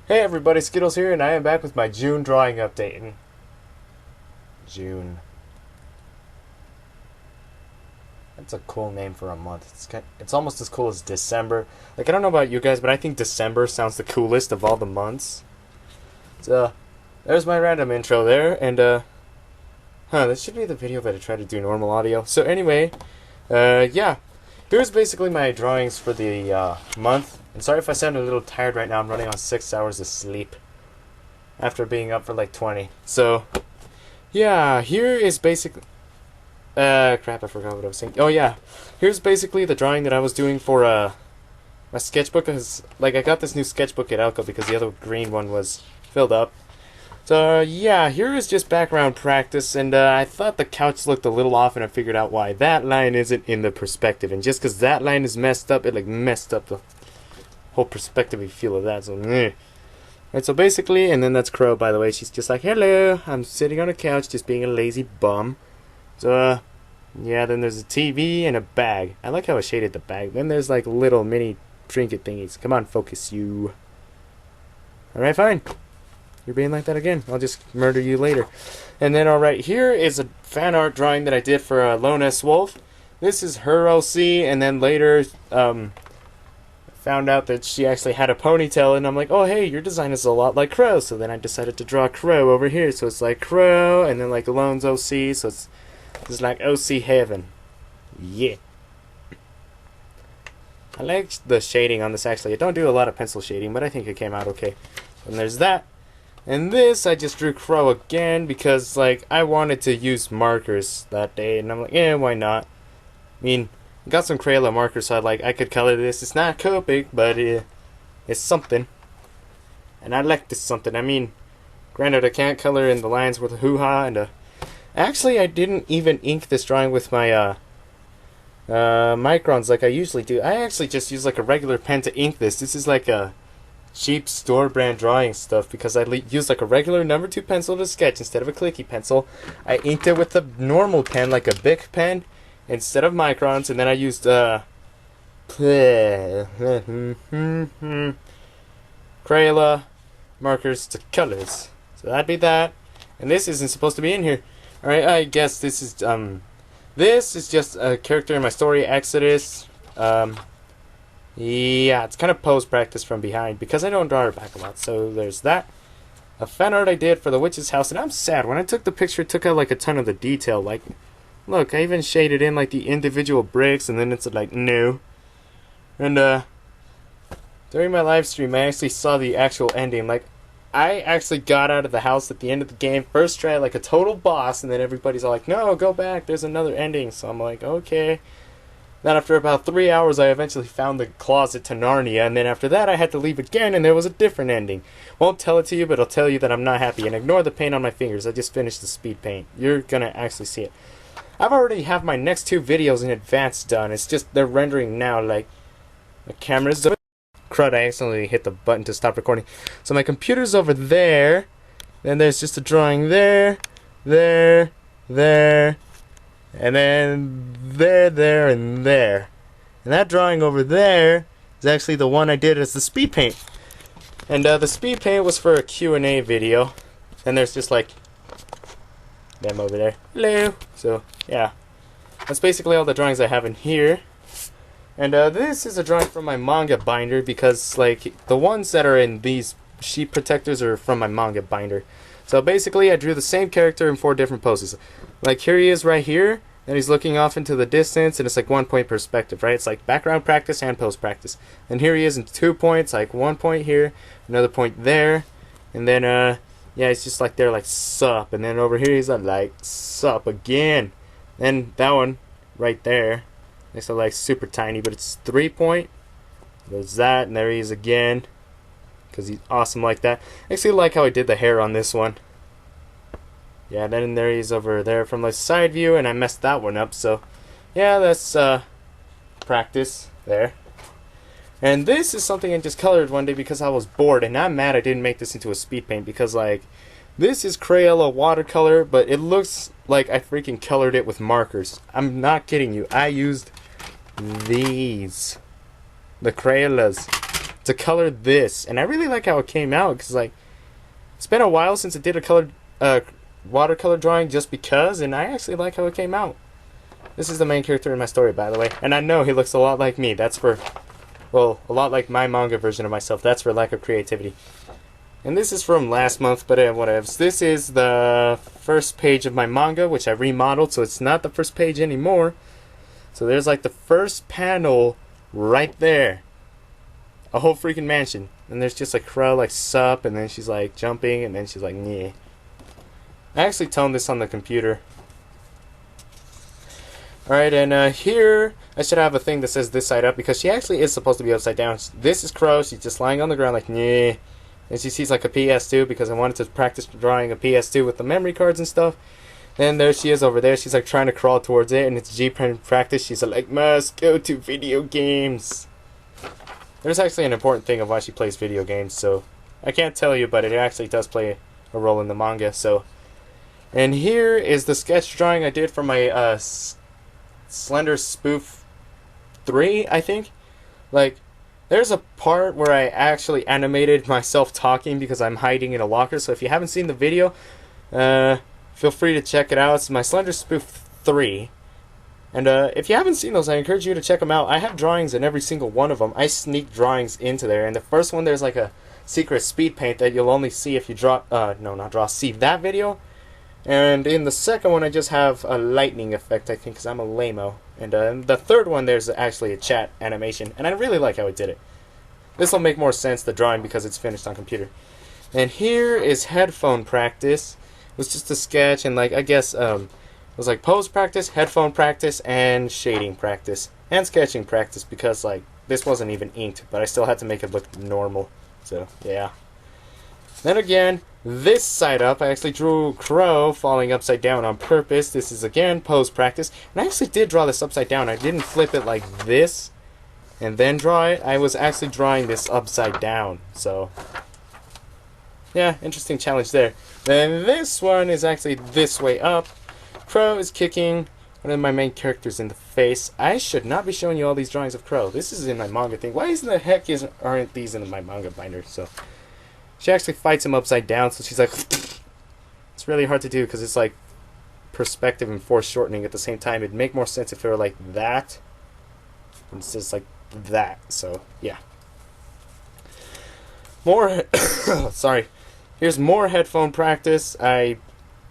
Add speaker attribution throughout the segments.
Speaker 1: Hey everybody, Skittles here, and I am back with my June drawing update. June. That's a cool name for a month. It's almost as cool as December. Like, I don't know about you guys, but I think December sounds the coolest of all the months. So, there's my random intro there, and this should be the video that I try to do normal audio. So anyway, yeah. Here's basically my drawings for the month. And sorry if I sound a little tired right now. I'm running on 6 hours of sleep after being up for like 20. So, yeah, here is basically... crap, I forgot what I was saying. Oh, yeah. Here's basically the drawing that I was doing for my sketchbook. Like, I got this new sketchbook at Elko because the other green one was filled up. So, yeah, here is just background practice, and I thought the couch looked a little off, and I figured out why. That line isn't in the perspective, and just because that line is messed up, it, like, messed up the whole perspective you feel of that, so, Right, so basically, and then that's Crow, by the way, she's just like, hello, I'm sitting on a couch just being a lazy bum. So, yeah, then there's a TV and a bag. I like how I shaded the bag. Then there's, like, little mini trinket thingies. Come on, focus, you. Alright, fine. You're being like that again. I'll just murder you later. And then, alright, here is a fan art drawing that I did for Lone S. Wolf. This is her OC, and then later, found out that she actually had a ponytail, and I'm like, oh, hey, your design is a lot like Crow. So then I decided to draw Crow over here. So it's like Crow, and then like Lone's OC, so it's like OC heaven. Yeah. I like the shading on this, actually. I don't do a lot of pencil shading, but I think it came out okay. And there's that. And this, I just drew Crow again because, like, I wanted to use markers that day. And I'm like, yeah, why not? I mean, I got some Crayola markers, so I could color this. It's not Copic, but it's something. And I like this something. I mean, granted, I can't color in the lines with a hoo-ha. And actually, I didn't even ink this drawing with my microns like I usually do. I actually just use, like, a regular pen to ink this. This is like a cheap store brand drawing stuff because I used like a regular number 2 pencil to sketch instead of a clicky pencil. I inked it with a normal pen, like a Bic pen, instead of microns, and then I used Crayola markers to colors. So that'd be that. And this isn't supposed to be in here. Alright, I guess this is just a character in my story, Exodus. Yeah, it's kind of pose practice from behind because I don't draw her back a lot. So there's that. A fan art I did for the witch's house, and I'm sad. When I took the picture, it took out like a ton of the detail. Like, look, I even shaded in like the individual bricks, and then it's like, no. And during my live stream, I actually saw the actual ending. Like, I actually got out of the house at the end of the game, first try like a total boss, and then everybody's all like, no, go back, there's another ending. So I'm like, okay. Then after about 3 hours, I eventually found the closet to Narnia, and then after that, I had to leave again, and there was a different ending. Won't tell it to you, but I'll tell you that I'm not happy, and ignore the paint on my fingers. I just finished the speed paint. You're gonna actually see it. I've already have my next 2 videos in advance done. It's just they're rendering now, like, the camera's over. Crud, I accidentally hit the button to stop recording. So my computer's over there, then there's just a drawing there, there, and then there, and there. And that drawing over there is actually the one I did as the speed paint. And the speed paint was for a Q&A video. And there's just like them over there. Hello. So, yeah. That's basically all the drawings I have in here. And this is a drawing from my manga binder because, like, the ones that are in these sheet protectors are from my manga binder. So basically, I drew the same character in 4 different poses. Like, here he is right here, and he's looking off into the distance, and it's like 1 point perspective, right? It's like background practice and post practice. And here he is in 2 points, like 1 point here, another point there, and then, yeah, it's just like there, like, sup. And then over here, he's like, sup again. Then that one right there, it's like super tiny, but it's 3 point. There's that, and there he is again. Because he's awesome like that. I actually like how I did the hair on this one. Yeah, then there he's over there from the side view, and I messed that one up. So, yeah, that's practice there. And this is something I just colored one day because I was bored, and I'm mad I didn't make this into a speed paint because, like, this is Crayola watercolor, but it looks like I freaking colored it with markers. I'm not kidding you. I used these, the Crayolas, to color this, and I really like how it came out because like it's been a while since I did a colored watercolor drawing just because, and I actually like how it came out. This is the main character in my story, by the way, and I know he looks a lot like me. That's for, well, a lot like my manga version of myself. That's for lack of creativity. And this is from last month, but whatevs. This is the first page of my manga, which I remodeled, so it's not the first page anymore. So there's like the first panel right there. A whole freaking mansion. And there's just like Crow, like, sup, and then she's like jumping, and then she's like, nyeh. I actually toned this on the computer. Alright, and here, I should have a thing that says this side up, because she actually is supposed to be upside down. This is Crow, she's just lying on the ground like, nyeh. And she sees like a PS2 because I wanted to practice drawing a PS2 with the memory cards and stuff. And there she is over there. She's like trying to crawl towards it, and it's G-pen practice. She's like, must go to video games. There's actually an important thing of why she plays video games, so I can't tell you, but it actually does play a role in the manga. So, and here is the sketch drawing I did for my Slender Spoof 3, I think. Like, there's a part where I actually animated myself talking because I'm hiding in a locker. So if you haven't seen the video, feel free to check it out. It's my Slender Spoof 3. And if you haven't seen those, I encourage you to check them out. I have drawings in every single one of them. I sneak drawings into there. And the first one, there's like a secret speed paint that you'll only see if you see that video. And in the second one, I just have a lightning effect, I think, because I'm a lame-o. And in the third one, there's actually a chat animation. And I really like how I did it. This will make more sense, the drawing, because it's finished on computer. And here is headphone practice. It was just a sketch, and like, I guess, it was like pose practice, headphone practice, and shading practice. And sketching practice, because like, this wasn't even inked, but I still had to make it look normal. So, yeah. Then again, this side up, I actually drew Crow falling upside down on purpose. This is again pose practice. And I actually did draw this upside down. I didn't flip it like this and then draw it. I was actually drawing this upside down. So, yeah, interesting challenge there. Then this one is actually this way up. Crow is kicking one of my main characters in the face. I should not be showing you all these drawings of Crow. This is in my manga thing. Why isn't the heck aren't these in my manga binder? So she actually fights him upside down, so she's like, it's really hard to do because it's like perspective and foreshortening at the same time. It'd make more sense if it were like that. It's just like that, so yeah. More, sorry. Here's more headphone practice. I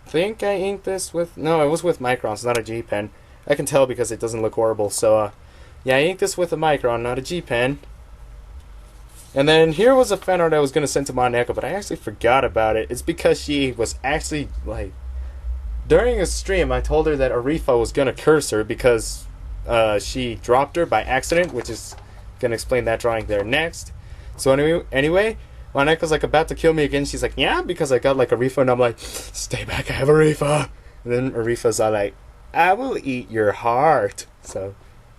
Speaker 1: think I inked this with, no, it was with Microns, not a G-pen. I can tell because it doesn't look horrible, so yeah, I inked this with a Micron, not a G-pen. And then here was a fan art I was going to send to Monica, but I actually forgot about it. It's because she was actually, like, during a stream, I told her that Arifa was going to curse her because she dropped her by accident, which is going to explain that drawing there next. So anyway, Monica's, like, about to kill me again. She's like, yeah, because I got, like, Arifa, and I'm like, stay back, I have Arifa. And then Arifa's all like, I will eat your heart. So,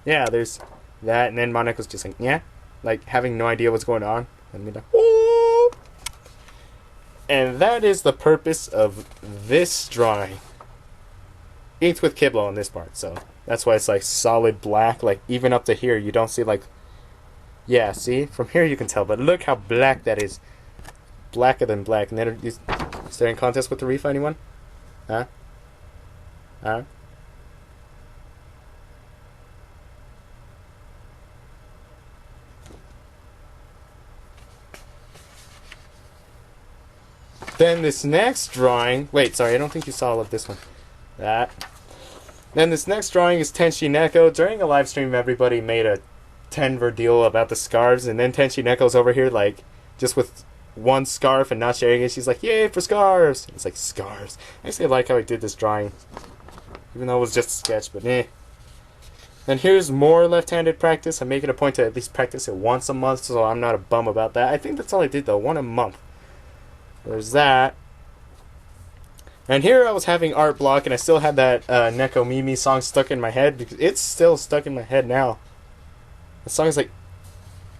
Speaker 1: yeah, there's that. And then Monica's just like, yeah. Like, having no idea what's going on. And me like, ooh. And that is the purpose of this drawing. Inked with Kiblo on this part, so that's why it's like solid black. Like, even up to here, you don't see like, yeah, see? From here you can tell, but look how black that is. Blacker than black. And then, is there in contest with the Arifa, anyone? Huh? Huh? Then this next drawing, wait, sorry, I don't think you saw all of this one. That. Then this next drawing is Tenshi Neko. During a live stream, everybody made a Tenver deal about the scarves, and then Tenshi Neko's over here, like, just with one scarf and not sharing it. She's like, yay for scarves! It's like, scarves. I actually like how I did this drawing, even though it was just a sketch, but eh. Then here's more left-handed practice. I'm making a point to at least practice it once a month, so I'm not a bum about that. I think that's all I did, though, one a month. There's that. And here I was having art block, and I still had that Neko Mimi song stuck in my head, because it's still stuck in my head now. The song is like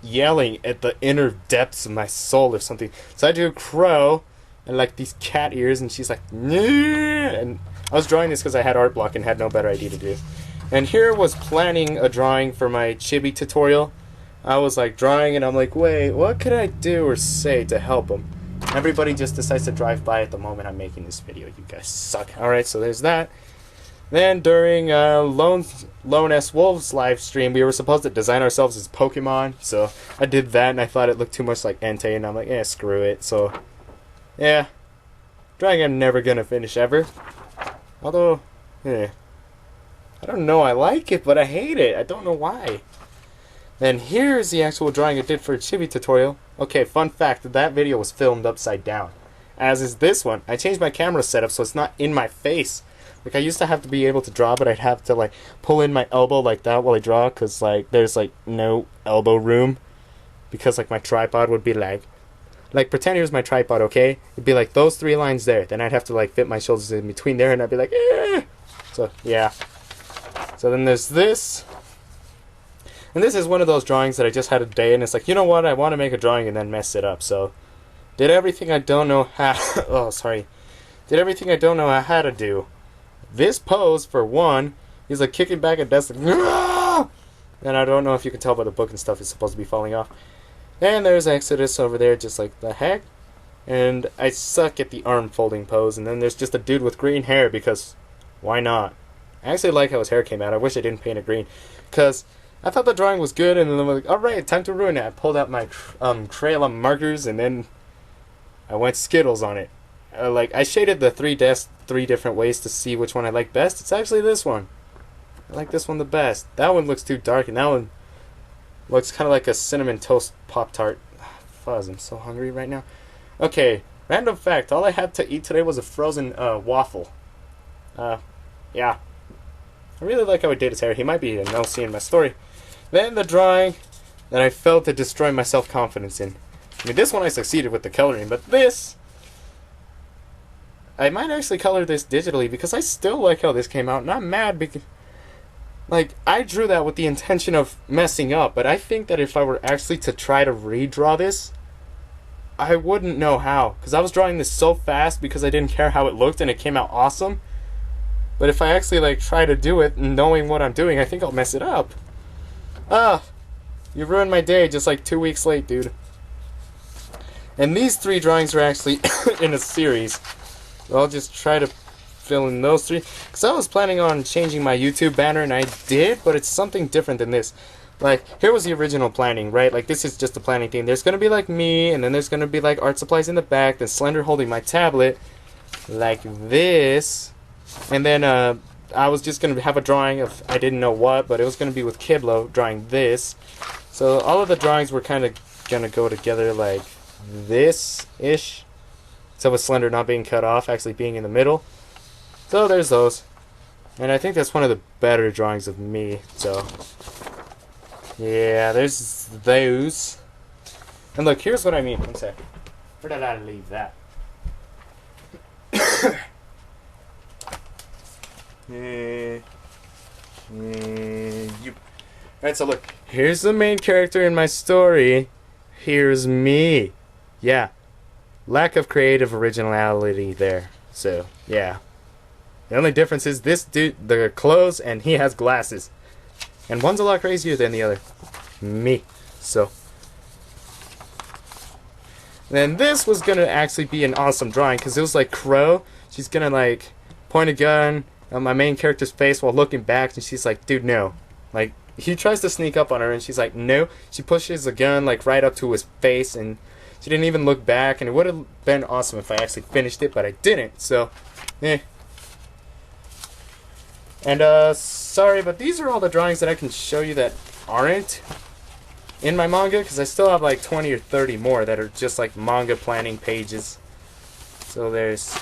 Speaker 1: yelling at the inner depths of my soul or something. So I do Crow, and like these cat ears, and she's like, Nyeh! And I was drawing this because I had art block and had no better idea to do. And here was planning a drawing for my chibi tutorial. I was like drawing and I'm like, wait, what could I do or say to help him? Everybody just decides to drive by at the moment I'm making this video. You guys suck. Alright, so there's that. Then during Lone S Wolves live stream, we were supposed to design ourselves as Pokemon. So I did that and I thought it looked too much like Entei and I'm like, yeah, screw it. So, yeah. Drawing I'm never gonna finish ever. Although, I don't know, I like it, but I hate it. I don't know why. Then here's the actual drawing I did for a chibi tutorial. Okay, fun fact, that video was filmed upside down. As is this one. I changed my camera setup so it's not in my face. Like, I used to have to be able to draw, but I'd have to, like, pull in my elbow like that while I draw, because, like, there's, like, no elbow room. Because, like, my tripod would be, like, pretend here's my tripod, okay? It'd be, like, those 3 lines there. Then I'd have to, like, fit my shoulders in between there, and I'd be like, eh! So, yeah. So then there's this. And this is one of those drawings that I just had a day, and it's like, you know what? I want to make a drawing and then mess it up. So, did everything I don't know how... oh, sorry. Did everything I don't know how to do. This pose, for one, he's like kicking back at desk, like, Aah! And I don't know if you can tell by the book and stuff, it's supposed to be falling off. And there's Exodus over there, just like, the heck? And I suck at the arm folding pose, and then there's just a dude with green hair, because why not? I actually like how his hair came out. I wish I didn't paint it green, because I thought the drawing was good, and then I'm like, alright, time to ruin it. I pulled out my Crayola markers, and then I went Skittles on it. Like, I shaded the 3 different ways to see which one I like best. It's actually this one. I like this one the best. That one looks too dark, and that one looks kind of like a cinnamon toast Pop-Tart. Fuzz, I'm so hungry right now. Okay, random fact. All I had to eat today was a frozen waffle. Yeah. I really like how he did his hair. He might be an LC in my story. Then the drawing that I failed to destroy my self-confidence in. I mean, this one I succeeded with the coloring, but this... I might actually color this digitally because I still like how this came out, and I'm mad because... Like, I drew that with the intention of messing up, but I think that if I were actually to try to redraw this, I wouldn't know how. Because I was drawing this so fast because I didn't care how it looked, and it came out awesome. But if I actually, like, try to do it, knowing what I'm doing, I think I'll mess it up. You ruined my day just like 2 weeks late, dude. And these 3 drawings are actually in a series. So I'll just try to fill in those 3. Because I was planning on changing my YouTube banner, and I did, but it's something different than this. Like, here was the original planning, right? Like, this is just the planning thing. There's going to be, like, me, and then there's going to be, like, art supplies in the back, then Slender holding my tablet, like this. And then, I was just going to have a drawing of, I didn't know what, but it was going to be with Kiblo drawing this. So all of the drawings were kind of going to go together like this-ish. So with Slender not being cut off, actually being in the middle. So there's those. And I think that's one of the better drawings of me. So, yeah, there's those. And look, here's what I mean. One sec. Where did I leave that? Alright, so look, here's the main character in my story. Here's me. Yeah. Lack of creative originality there. So, yeah. The only difference is this dude, the clothes, and he has glasses. And one's a lot crazier than the other. Me. So. Then this was gonna actually be an awesome drawing, because it was like Crow. She's gonna, like, point a gun on my main character's face while looking back, and she's like, dude, no. Like, he tries to sneak up on her, and she's like, no. She pushes the gun, like, right up to his face, and she didn't even look back, and it would have been awesome if I actually finished it, but I didn't, so, eh. And, sorry, but these are all the drawings that I can show you that aren't in my manga, because I still have, like, 20 or 30 more that are just, like, manga planning pages. So there's,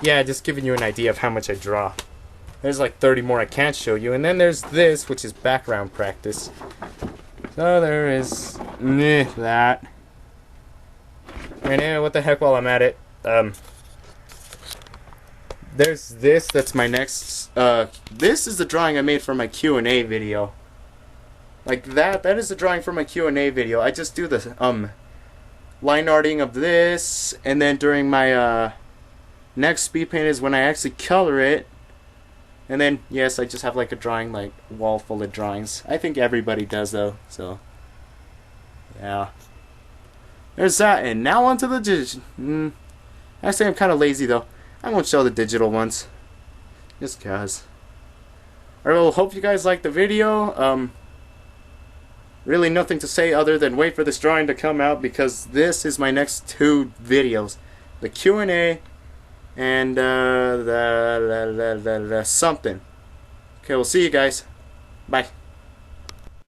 Speaker 1: yeah, just giving you an idea of how much I draw. There's like 30 more I can't show you. And then there's this, which is background practice. So there is that. And what the heck while I'm at it. There's this, that's my next, this is the drawing I made for my Q&A video. Like that is the drawing for my Q&A video. I just do the, line arting of this, and then during my, next speed paint is when I actually color it. And then, yes, I just have like a drawing, like wall full of drawings. I think everybody does though, so yeah. There's that, and now onto the digital. Actually, I'm kind of lazy though. I won't show the digital ones, just cause. Alright, well, hope you guys liked the video. Really nothing to say other than wait for this drawing to come out, because this is my next 2 videos. The Q&A and the something. Okay, we'll see you guys. Bye.